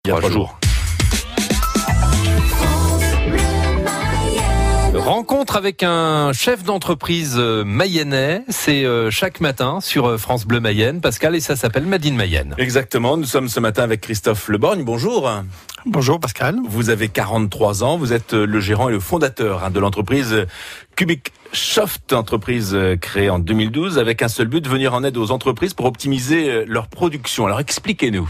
Il y a 3 jours. Rencontre avec un chef d'entreprise mayennais, c'est chaque matin sur France Bleu Mayenne, Pascal, et ça s'appelle Made in Mayenne. Exactement, nous sommes ce matin avec Christophe Leborgne, bonjour. Bonjour Pascal. Vous avez 43 ans, vous êtes le gérant et le fondateur de l'entreprise Kubiksoft, entreprise créée en 2012 avec un seul but, venir en aide aux entreprises pour optimiser leur production. Alors expliquez-nous.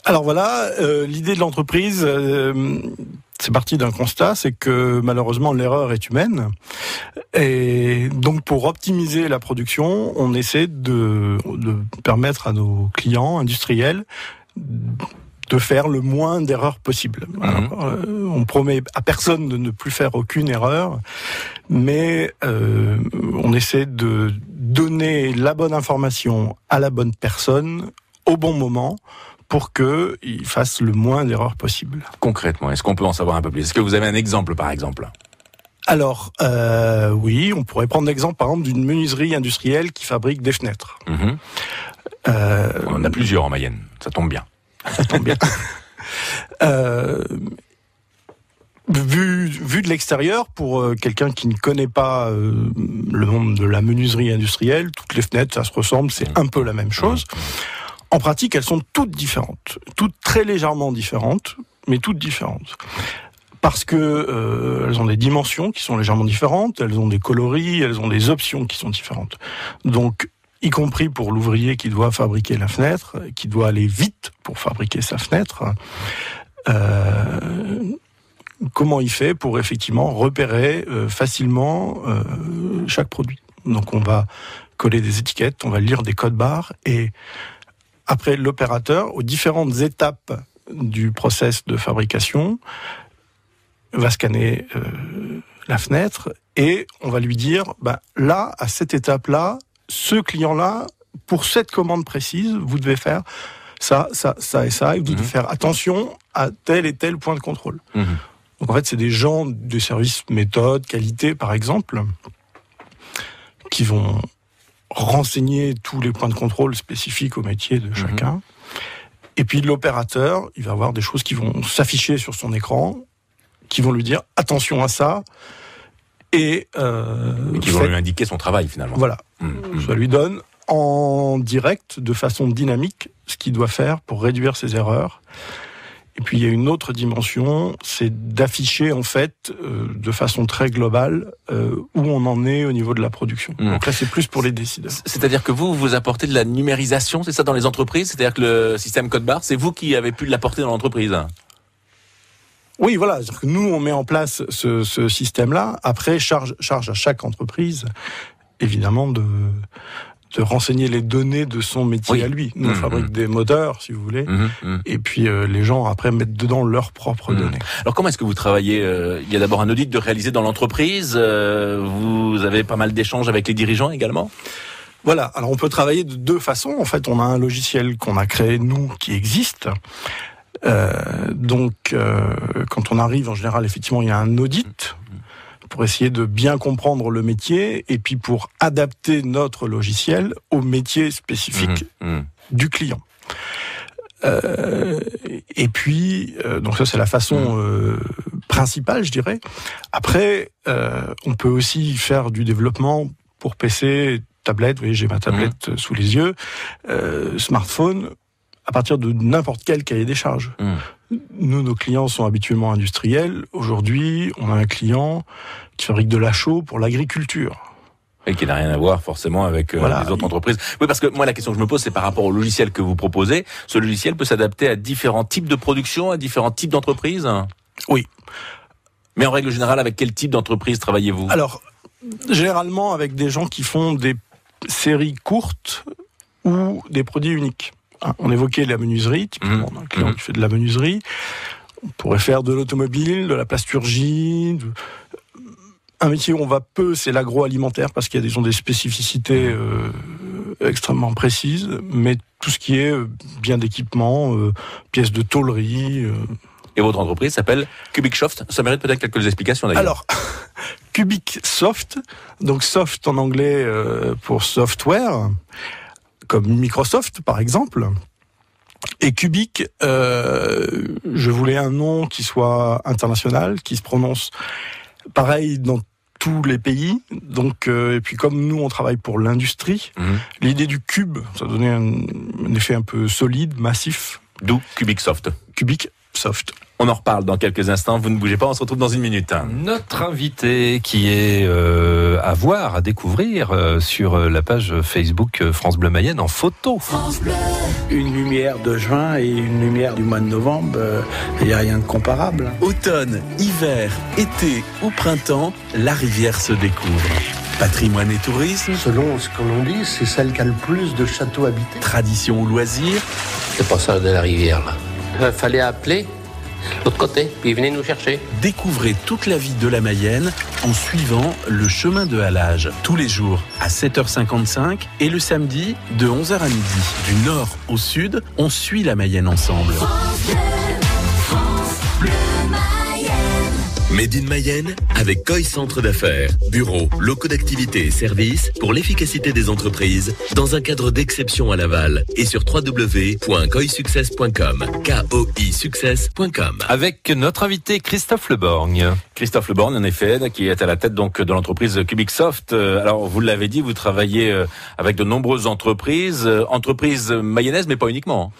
Alors voilà, l'idée de l'entreprise, c'est parti d'un constat, c'est que malheureusement l'erreur est humaine. Et donc pour optimiser la production, on essaie de permettre à nos clients industriels de faire le moins d'erreurs possible. Alors, on promet à personne de ne plus faire aucune erreur, mais on essaie de donner la bonne information à la bonne personne au bon moment, pour qu'il fasse le moins d'erreurs possible. Concrètement, est-ce qu'on peut en savoir un peu plus ? Est-ce que vous avez un exemple, par exemple ? Alors, oui, on pourrait prendre l'exemple, par exemple, d'une menuiserie industrielle qui fabrique des fenêtres. On en a plusieurs en Mayenne, ça tombe bien. Ça tombe bien. Vu de l'extérieur, pour quelqu'un qui ne connaît pas le monde de la menuiserie industrielle, toutes les fenêtres, ça se ressemble, c'est un peu la même chose. En pratique, elles sont toutes différentes, toutes très légèrement différentes, mais toutes différentes. Parce que elles ont des dimensions qui sont légèrement différentes, elles ont des coloris, elles ont des options qui sont différentes. Donc, y compris pour l'ouvrier qui doit fabriquer la fenêtre, qui doit aller vite pour fabriquer sa fenêtre, comment il fait pour effectivement repérer facilement chaque produit. Donc, on va coller des étiquettes, on va lire des codes barres et après, l'opérateur, aux différentes étapes du process de fabrication, va scanner la fenêtre et on va lui dire, là, à cette étape-là, ce client-là, pour cette commande précise, vous devez faire ça, ça, ça et ça, et vous devez faire attention à tel et tel point de contrôle. Donc en fait, c'est des gens de services méthode, qualité, par exemple, qui vont renseigner tous les points de contrôle spécifiques au métier de chacun. Et puis l'opérateur, il va avoir des choses qui vont s'afficher sur son écran, qui vont lui dire attention à ça, et qui vont lui indiquer son travail finalement. Voilà, ça lui donne en direct, de façon dynamique, ce qu'il doit faire pour réduire ses erreurs. Et puis il y a une autre dimension, c'est d'afficher en fait de façon très globale où on en est au niveau de la production. Donc là c'est plus pour les décideurs. C'est-à-dire que vous apportez de la numérisation, c'est ça, dans les entreprises ? C'est-à-dire que le système code barre, c'est vous qui avez pu l'apporter dans l'entreprise ? Oui, voilà. C'est-à-dire que nous on met en place ce système-là. Après charge à chaque entreprise évidemment de renseigner les données de son métier à lui. Nous, on fabrique des moteurs, si vous voulez, et puis les gens, après, mettent dedans leurs propres données. Alors, comment est-ce que vous travaillez ? Il y a d'abord un audit de réaliser dans l'entreprise. Vous avez pas mal d'échanges avec les dirigeants également ? Voilà. Alors, on peut travailler de deux façons. En fait, on a un logiciel qu'on a créé, nous, qui existe. Donc, quand on arrive, en général, effectivement, il y a un audit pour essayer de bien comprendre le métier et puis pour adapter notre logiciel au métier spécifique du client. Et puis, donc ça c'est la façon principale, je dirais. Après, on peut aussi faire du développement pour PC, tablette. Vous voyez, j'ai ma tablette sous les yeux, smartphone, à partir de n'importe quel cahier des charges. Nous, nos clients sont habituellement industriels. Aujourd'hui, on a un client qui fabrique de la chaux pour l'agriculture. Et qui n'a rien à voir forcément avec les autres entreprises. Oui, parce que moi, la question que je me pose, c'est par rapport au logiciel que vous proposez. Ce logiciel peut s'adapter à différents types de production, à différents types d'entreprises ? Oui. Mais en règle générale, avec quel type d'entreprise travaillez-vous ? Alors, généralement avec des gens qui font des séries courtes ou des produits uniques. On évoquait la menuiserie, typiquement, un client qui fait de la menuiserie. On pourrait faire de l'automobile, de la plasturgie. Un métier où on va peu, c'est l'agroalimentaire, parce qu'il y a des spécificités extrêmement précises. Mais tout ce qui est bien d'équipement, pièces de tôlerie. Et votre entreprise s'appelle Kubiksoft. Ça mérite peut-être quelques explications d'ailleurs. Alors, Kubiksoft, donc soft en anglais pour software, comme Microsoft par exemple. Et Cubic, je voulais un nom qui soit international, qui se prononce pareil dans tous les pays. Donc, et puis comme nous, on travaille pour l'industrie, l'idée du cube, ça donnait un effet un peu solide, massif. D'où Cubic Soft. Cubic Soft. On en reparle dans quelques instants. Vous ne bougez pas, on se retrouve dans une minute. Notre invité qui est à voir, à découvrir sur la page Facebook France Bleu Mayenne en photo. France Bleu. Une lumière de juin et une lumière du mois de novembre, il n'y a rien de comparable. Automne, hiver, été ou printemps, la rivière se découvre. Patrimoine et tourisme. Selon ce que l'on dit, c'est celle qui a le plus de châteaux habités. Tradition ou loisirs. C'est pas ça de la rivière là. Fallait appeler l'autre côté, puis venez nous chercher. Découvrez toute la vie de la Mayenne en suivant le chemin de halage. Tous les jours à 7h55 et le samedi de 11h à midi. Du nord au sud, on suit la Mayenne ensemble. Made in Mayenne avec Koi Centre d'affaires. Bureaux, locaux d'activité et services pour l'efficacité des entreprises dans un cadre d'exception à Laval et sur www.koisuccess.com. KOIsuccess.com. Avec notre invité Christophe Leborgne. Christophe Leborgne, en effet, qui est à la tête donc de l'entreprise Cubic Soft. Alors, vous l'avez dit, vous travaillez avec de nombreuses entreprises mayennaises, mais pas uniquement.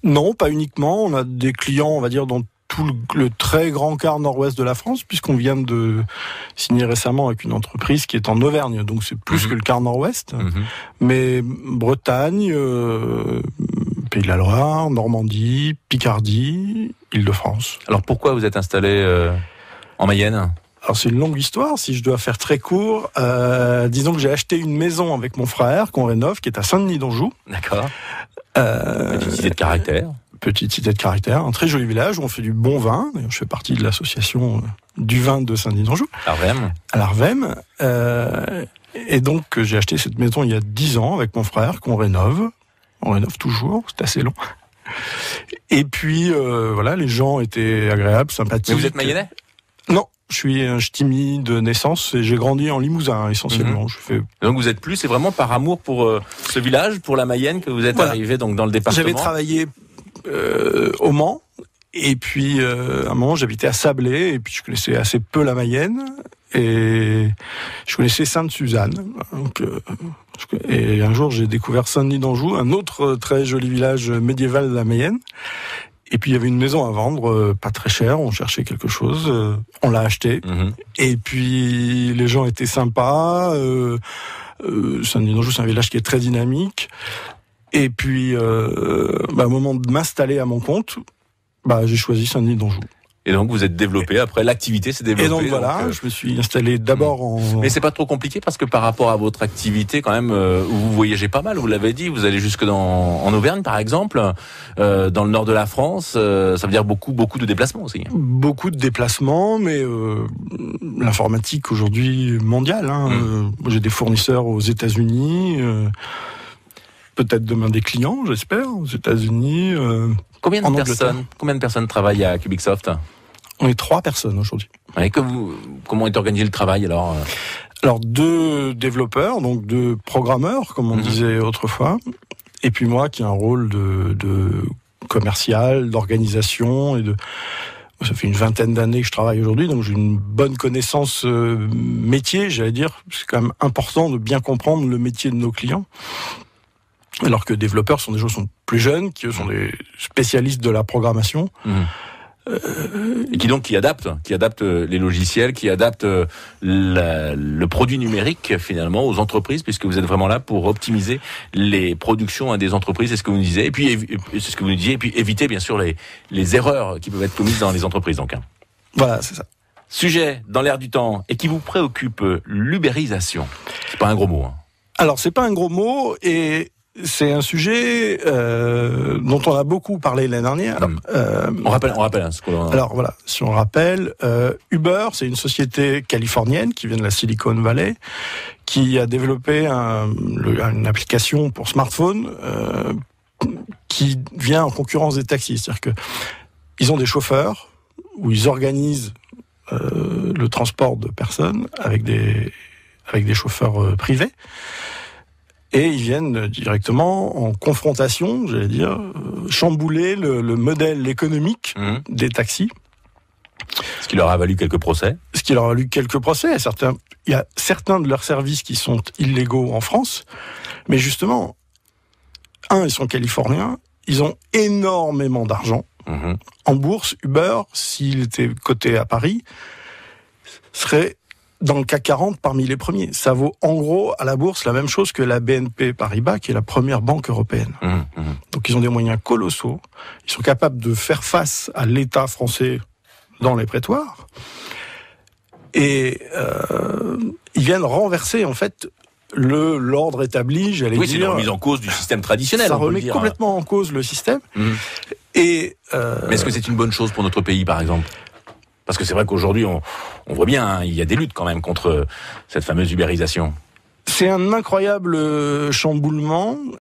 Non, pas uniquement. On a des clients, on va dire, dans tout le très grand quart nord-ouest de la France, puisqu'on vient de signer récemment avec une entreprise qui est en Auvergne, donc c'est plus que le quart nord-ouest. Mais Bretagne, Pays de la Loire, Normandie, Picardie, Île-de-France. Alors pourquoi vous êtes installé en Mayenne ? Alors c'est une longue histoire, si je dois faire très court. Disons que j'ai acheté une maison avec mon frère qu'on rénove, qui est à Saint-Denis-d'Anjou. D'accord. Petite idée de caractère. Petite cité de caractère, un très joli village où on fait du bon vin. D'ailleurs, je fais partie de l'association du vin de Saint-Denis-d'Anjou. À l'Arvem. Et donc, j'ai acheté cette maison il y a 10 ans avec mon frère qu'on rénove. On rénove toujours, c'est assez long. Et puis, voilà, les gens étaient agréables, sympathiques. Mais vous êtes mayennais ? Non. Je suis un ch'timi de naissance et j'ai grandi en Limousin essentiellement. Donc vous êtes plus, c'est vraiment par amour pour ce village, pour la Mayenne que vous êtes arrivé donc dans le département. J'avais travaillé au Mans et puis à un moment j'habitais à Sablé et puis je connaissais assez peu la Mayenne et je connaissais Sainte-Suzanne. Donc, et un jour j'ai découvert Saint-Denis-d'Anjou, un autre très joli village médiéval de la Mayenne. Et puis il y avait une maison à vendre, pas très chère, on cherchait quelque chose, on l'a acheté. Et puis les gens étaient sympas, Saint-Denis-d'Anjou c'est un village qui est très dynamique. Et puis au moment de m'installer à mon compte, j'ai choisi Saint-Denis-d'Anjou. Et donc vous êtes développé, après l'activité s'est développée. Et donc voilà, je me suis installé d'abord en... Mais c'est pas trop compliqué parce que par rapport à votre activité quand même, vous voyagez pas mal, vous l'avez dit, vous allez jusque en Auvergne par exemple, dans le nord de la France, ça veut dire beaucoup de déplacements aussi. Beaucoup de déplacements, mais l'informatique aujourd'hui mondiale. J'ai des fournisseurs aux États-Unis, peut-être demain des clients, j'espère, aux États-Unis. Combien de personnes travaillent à Cubic Soft ? On est 3 personnes aujourd'hui. Et comment est organisé le travail alors ? Alors 2 développeurs, donc 2 programmeurs, comme on disait autrefois, et puis moi qui ai un rôle de commercial, d'organisation et de... Ça fait une vingtaine d'années que je travaille aujourd'hui, donc j'ai une bonne connaissance métier, j'allais dire. C'est quand même important de bien comprendre le métier de nos clients. Alors que développeurs sont des gens qui sont plus jeunes, qui eux sont des spécialistes de la programmation. Et qui adaptent les logiciels, qui adaptent le produit numérique finalement aux entreprises, puisque vous êtes vraiment là pour optimiser les productions des entreprises, c'est ce que vous nous disiez, et puis c'est ce que vous nous disiez, et puis éviter bien sûr les erreurs qui peuvent être commises dans les entreprises. Donc. Voilà, c'est ça. Sujet dans l'air du temps et qui vous préoccupe, l'ubérisation. C'est pas un gros mot. Alors c'est pas un gros mot et c'est un sujet dont on a beaucoup parlé l'année dernière. On rappelle ce qu'on a... Alors voilà, si on rappelle, Uber, c'est une société californienne qui vient de la Silicon Valley, qui a développé une application pour smartphone qui vient en concurrence des taxis. C'est-à-dire que ils ont des chauffeurs où ils organisent le transport de personnes avec des chauffeurs privés. et ils viennent directement en confrontation, j'allais dire, chambouler le modèle économique des taxis. Ce qui leur a valu quelques procès. Il y a certains de leurs services qui sont illégaux en France, mais justement, ils sont californiens, ils ont énormément d'argent. En bourse, Uber, s'il était coté à Paris, serait dans le CAC 40 parmi les premiers. Ça vaut en gros à la bourse la même chose que la BNP Paribas, qui est la première banque européenne. Donc ils ont des moyens colossaux. Ils sont capables de faire face à l'État français dans les prétoires. Et ils viennent renverser en fait l'ordre établi, j'allais dire. Oui, c'est une remise en cause du système traditionnel. Ça remet complètement en cause le système. Et mais est-ce que c'est une bonne chose pour notre pays, par exemple ? Parce que c'est vrai qu'aujourd'hui, on voit bien, il y a des luttes quand même contre cette fameuse ubérisation. C'est un incroyable chamboulement.